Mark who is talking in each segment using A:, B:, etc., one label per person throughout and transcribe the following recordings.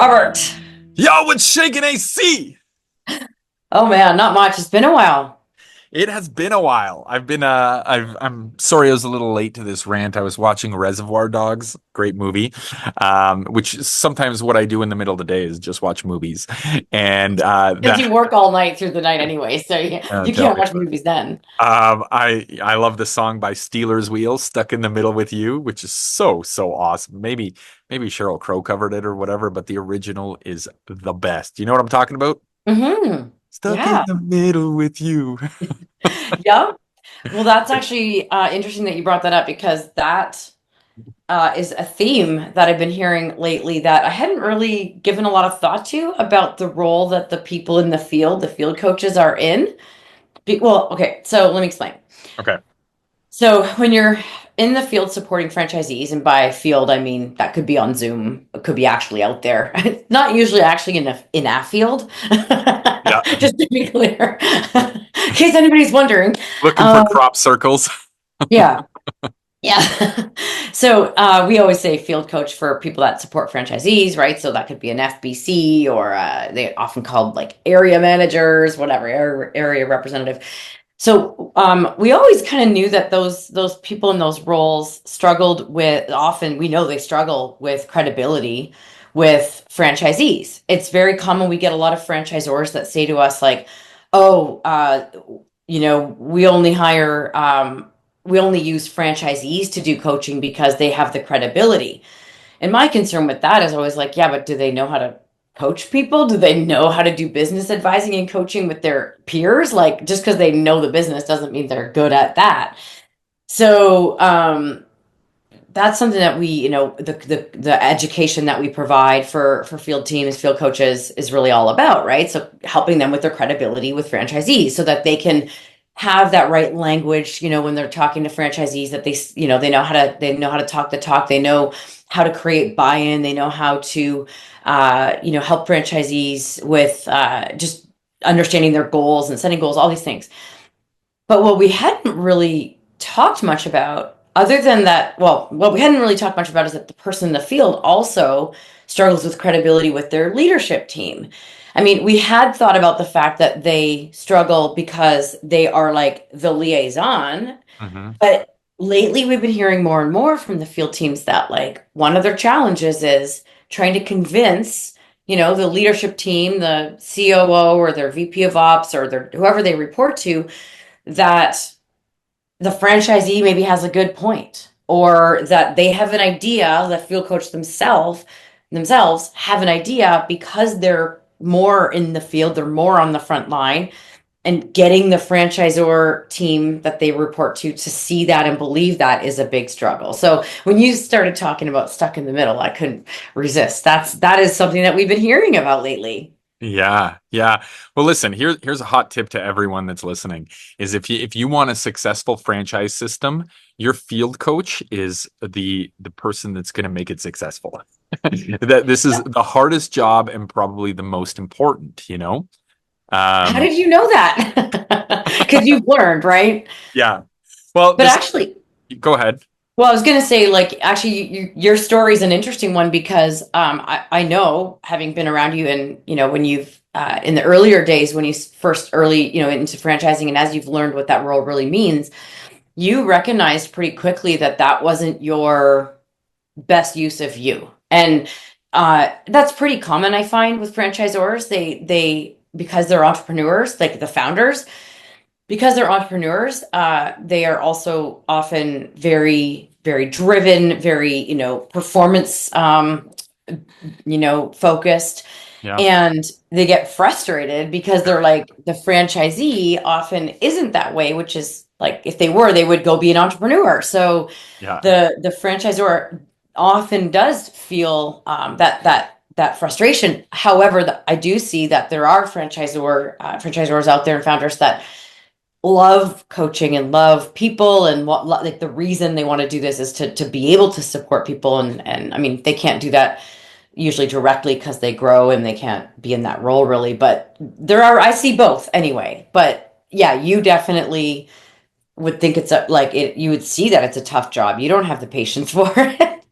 A: Robert.
B: Yo, what's shaking AC?
A: Oh man, not much. It's been a while.
B: It has been a while. I'm sorry I was a little late to this rant. I was watching Reservoir Dogs, great movie. Which is sometimes what I do in the middle of the day is just watch movies. And
A: Because you work all night through the night anyway, so you
B: tell
A: can't
B: me
A: watch
B: about it.
A: movies then.
B: I love the song by Steelers Wheel, "Stuck in the Middle with You," which is so awesome. Maybe Sheryl Crow covered it or whatever, but the original is the best. You know what I'm talking about?
A: Mm-hmm.
B: Stuck in
A: Yeah.
B: the middle with you.
A: Yep. Well, that's actually interesting that you brought that up because that is a theme that I've been hearing lately that I hadn't really given a lot of thought to about the role that the people in the field coaches are in. Well, okay, so let me explain.
B: Okay.
A: So when you're in the field supporting franchisees, and by field I mean that could be on Zoom, it could be actually out there. It's not usually actually in a field,
B: Yeah.
A: just to be clear, in case anybody's wondering.
B: Looking for
A: Um,
B: crop circles.
A: yeah, yeah. So we always say field coach for people that support franchisees, right? So that could be an FBC or they often called like area managers, whatever, area representative. So we always kind of knew that those people in those roles struggled with, often we know they struggle with credibility with franchisees. It's very common. We get a lot of franchisors that say to us like, "Oh, we only hire, we only use franchisees to do coaching because they have the credibility." And my concern with that is always like, yeah, but do they know how to coach people? Do they know how to do business advising and coaching with their peers? Like, just because they know the business doesn't mean they're good at that. So that's something that we, the education that we provide for field teams, field coaches is really all about, right? So helping them with their credibility with franchisees so that they can have that right language, when they're talking to franchisees, that they know how to talk the talk, they know how to create buy-in, they know how to help franchisees with just understanding their goals and setting goals, all these things. But what we hadn't really talked much about, other than that, well, what we hadn't really talked much about is that the person in the field also struggles with credibility with their leadership team. I mean, we had thought about the fact that they struggle because they are like the liaison,
B: Hmm.
A: but lately we've been hearing more and more from the field teams that like one of their challenges is trying to convince, the leadership team, the COO or their VP of ops or their whoever they report to, that the franchisee maybe has a good point or that they have an idea, the field coach themselves have an idea because they're more in the field, they're more on the front line, and getting the franchisor team that they report to see that and believe that is a big struggle. So when you started talking about stuck in the middle, I couldn't resist. That is something that we've been hearing about lately.
B: Yeah. Well, listen, here's a hot tip to everyone that's listening is if you want a successful franchise system, your field coach is the person that's going to make it successful. That this is the hardest job and probably the most important, you know?
A: How
B: Um,
A: did you know that? Because you've learned, right?
B: yeah. Well,
A: But
B: this
A: actually,
B: go ahead.
A: well, I was going to say, like, actually, your story is an interesting one because I know, having been around you and, when you've, in the earlier days, when you first early, into franchising, and as you've learned what that role really means, you recognized pretty quickly that that wasn't your best use of you. And that's pretty common, I find, with franchisors. Because they're entrepreneurs, like the founders, because they're entrepreneurs, they are also often very, very driven, very, performance, focused.
B: Yeah.
A: And they get frustrated because they're like, the franchisee often isn't that way, which is like, if they were, they would go be an entrepreneur. So
B: Yeah.
A: the franchisor often does feel that frustration. However, I do see that there are franchisors out there and founders that love coaching and love people, and what like the reason they want to do this is to be able to support people, and I mean they can't do that usually directly because they grow and they can't be in that role really, but I see both anyway. But yeah, you definitely would think it's you would see that it's a tough job. You don't have the patience for it.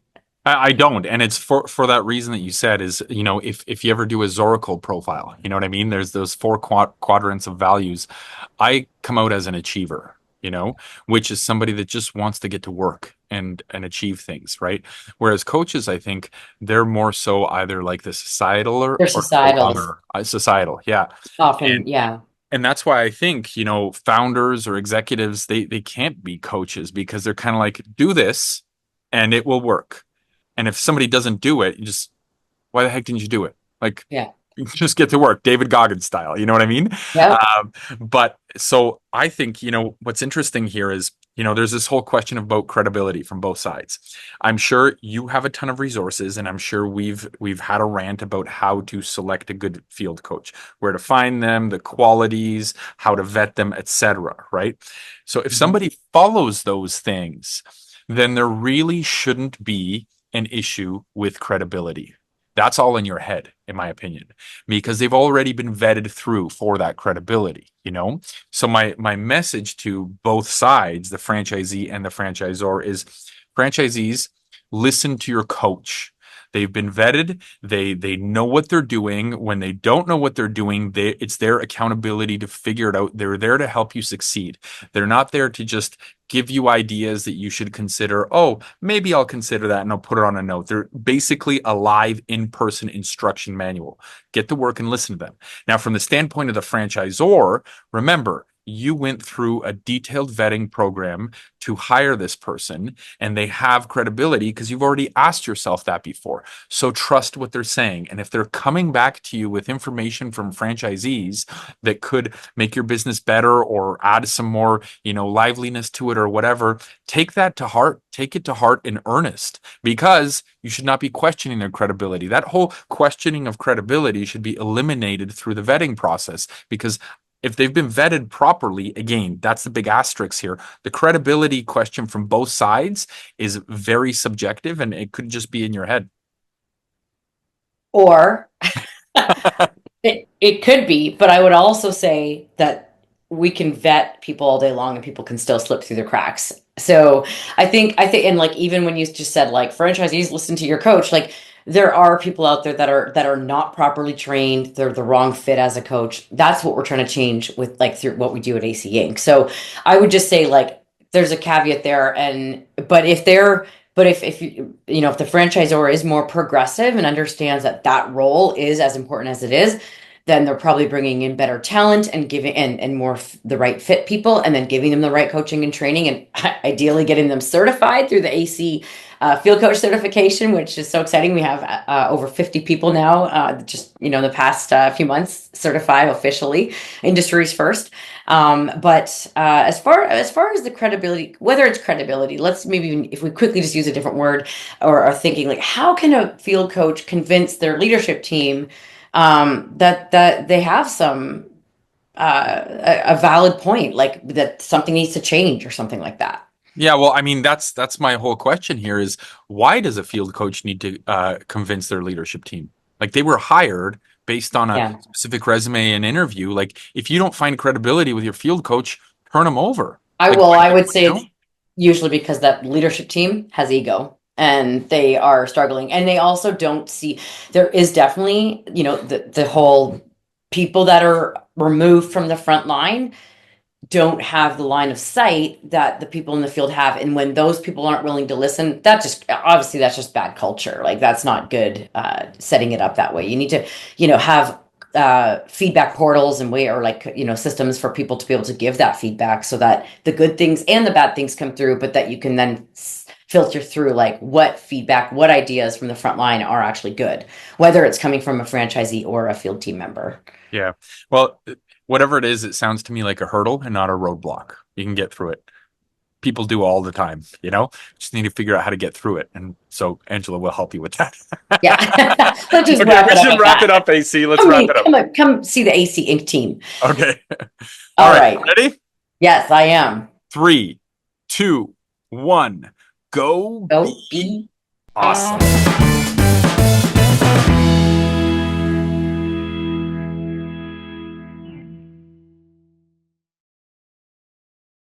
B: I don't, and it's for that reason that you said is, if you ever do a Zoracle profile, you know what I mean? There's those four quadrants of values. I come out as an achiever, which is somebody that just wants to get to work and achieve things, right? Whereas coaches, I think they're more so either like the societal
A: They're
B: or no
A: societals
B: longer societal, yeah.
A: often,
B: And
A: yeah.
B: and that's why I think, founders or executives, they can't be coaches because they're kind of like, do this and it will work. And if somebody doesn't do it, you just, why the heck didn't you do it? Like,
A: Yeah.
B: just get to work, David Goggins style. You know what I mean?
A: Yep.
B: But so I think, what's interesting here is, there's this whole question about credibility from both sides. I'm sure you have a ton of resources, and I'm sure we've had a rant about how to select a good field coach, where to find them, the qualities, how to vet them, etc. Right? So if
A: Mhm.
B: somebody follows those things, then there really shouldn't be an issue with credibility. That's all in your head, in my opinion, because they've already been vetted through for that credibility. So my message to both sides, the franchisee and the franchisor, is franchisees, listen to your coach. They've been vetted. They know what they're doing. When they don't know what they're doing, it's their accountability to figure it out. They're there to help you succeed. They're not there to just give you ideas that you should consider. Oh, maybe I'll consider that and I'll put it on a note. They're basically a live in-person instruction manual. Get to work and listen to them. Now, from the standpoint of the franchisor, remember, you went through a detailed vetting program to hire this person, and they have credibility because you've already asked yourself that before. So trust what they're saying. And if they're coming back to you with information from franchisees that could make your business better or add some more, liveliness to it or whatever, take that to heart. Take it to heart in earnest, because you should not be questioning their credibility. That whole questioning of credibility should be eliminated through the vetting process, because if they've been vetted properly, again, that's the big asterisk here. The credibility question from both sides is very subjective, and it could just be in your head.
A: Or it could be, but I would also say that we can vet people all day long and people can still slip through the cracks. So I think, and like even when you just said like franchisees listen to your coach, like there are people out there that are not properly trained. They're the wrong fit as a coach. That's what we're trying to change with like through what we do at AC Inc. So I would just say like there's a caveat there, and but if if the franchisor is more progressive and understands that that role is as important as it is, then they're probably bringing in better talent and giving and more the right fit people, and then giving them the right coaching and training, and ideally getting them certified through the AC field coach certification, which is so exciting. We have over 50 people now, just the past few months certified officially, industries first. But as far as the credibility, whether it's credibility, let's maybe if we quickly just use a different word, or are thinking like, how can a field coach convince their leadership team that they have some a valid point, like that something needs to change or something like that.
B: Yeah, well, I mean, that's my whole question here is, why does a field coach need to convince their leadership team? Like, they were hired based on a
A: Yeah.
B: specific resume and interview. Like, if you don't find credibility with your field coach, turn them over.
A: I
B: Like,
A: will. I would
B: you
A: say it's
B: know?
A: usually because that leadership team has ego and they are struggling, and they also don't see. There is definitely, the whole people that are removed from the front line don't have the line of sight that the people in the field have, and when those people aren't willing to listen, that just obviously that's just bad culture. Like that's not good, setting it up that way. You need to have feedback portals and way, or like systems for people to be able to give that feedback, so that the good things and the bad things come through, but that you can then filter through like what feedback, what ideas from the front line are actually good, whether it's coming from a franchisee or a field team member.
B: Yeah. Well, whatever it is, it sounds to me like a hurdle and not a roadblock. You can get through it. People do all the time, Just need to figure out how to get through it. And so Angela will help you with that.
A: Yeah. Let's just
B: Okay,
A: wrap
B: we
A: it up
B: should
A: at
B: wrap it
A: that.
B: up, AC. Let's
A: Come
B: wrap it
A: meet,
B: up.
A: come see the AC Inc. team.
B: Okay. All
A: All
B: right.
A: right.
B: Ready?
A: Yes, I am.
B: Three, two, one. Go
A: Go
B: be
A: be
B: awesome.